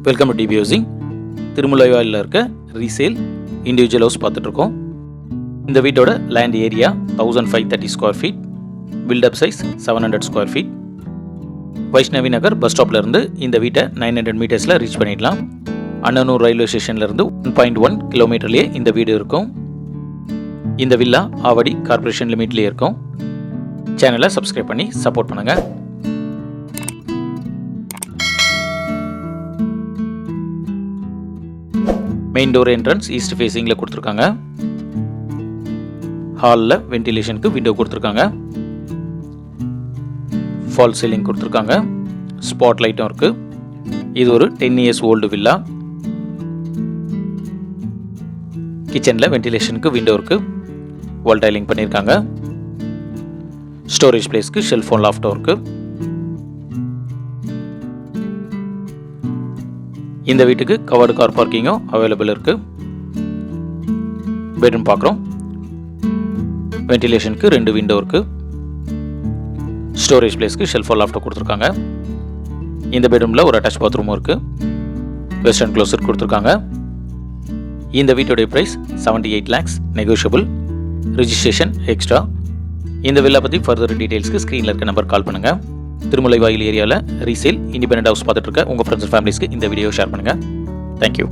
Welcome to DP housing. திருமுல்லைவாயிலில் இருக்க resale individual house பார்த்துட்ருக்கோம். இந்த வீட்டோட land area 1530 square feet, built up size 700 square feet. Vaishnavi Nagar bus ஸ்டாப்லேருந்து இந்த வீட்டை 900 மீட்டர்ஸில் ரீச் பண்ணிடலாம். அன்னனூர் ரயில்வே ஸ்டேஷன்லேருந்து 1.1 கிலோமீட்டர்லேயே இந்த வீடு இருக்கும். இந்த வில்லா ஆவடி கார்பரேஷன் லிமிட்லேயே இருக்கும். சேனலை சப்ஸ்கிரைப் பண்ணி சப்போர்ட் பண்ணுங்கள். மெயின் டோர் என்ட்ரன்ஸ் ஈஸ்ட் ஃபேஸிங்கில் கொடுத்துருக்காங்க. ஹாலில் வென்டிலேஷனுக்கு விண்டோ கொடுத்துருக்காங்க. ஃபால் சீலிங் கொடுத்துருக்காங்க. ஸ்பாட் லைட்டும் இருக்குது. இது ஒரு 10 இயர்ஸ் ஓல்டு வில்லா. கிச்சனில் வென்டிலேஷனுக்கு விண்டோ இருக்குது. வால் டைலிங் பண்ணியிருக்காங்க. ஸ்டோரேஜ் பிளேஸ்க்கு ஷெல்ஃப் லாஃப்டும் இருக்குது. இந்த வீட்டுக்கு கவர்டு கார் பார்க்கிங்கும் அவைலபிள் இருக்குது. பெட்ரூம் பார்க்குறோம். வென்டிலேஷனுக்கு 2 விண்டோ இருக்குது. ஸ்டோரேஜ் பிளேஸ்க்கு ஷெல்ஃப் லாஃப்ட் கொடுத்துருக்காங்க. இந்த பெட்ரூமில் ஒரு அட்டாச் பாத்ரூமும் இருக்குது. வெஸ்டர்ன் க்ளோசர் கொடுத்துருக்காங்க. இந்த வீட்டோடைய price 78 lakhs, negotiable, registration extra. இந்த வில்லா பற்றி ஃபர்தர் டீட்டெயில்ஸ்க்கு ஸ்க்ரீனில் இருக்க நம்பர் கால் பண்ணுங்கள். திருமுல்லைவாயில் ஏரியாவில் ரீசேல் இண்டிபெண்டன்ட் ஹவுஸ் பார்த்துட்டு இருக்க உங்கள் ஃப்ரெண்ட்ஸ் அண்ட் ஃபேமிலிஸ்க்கு இந்த வீடியோ ஷேர் பண்ணுங்கள். தேங்க்யூ.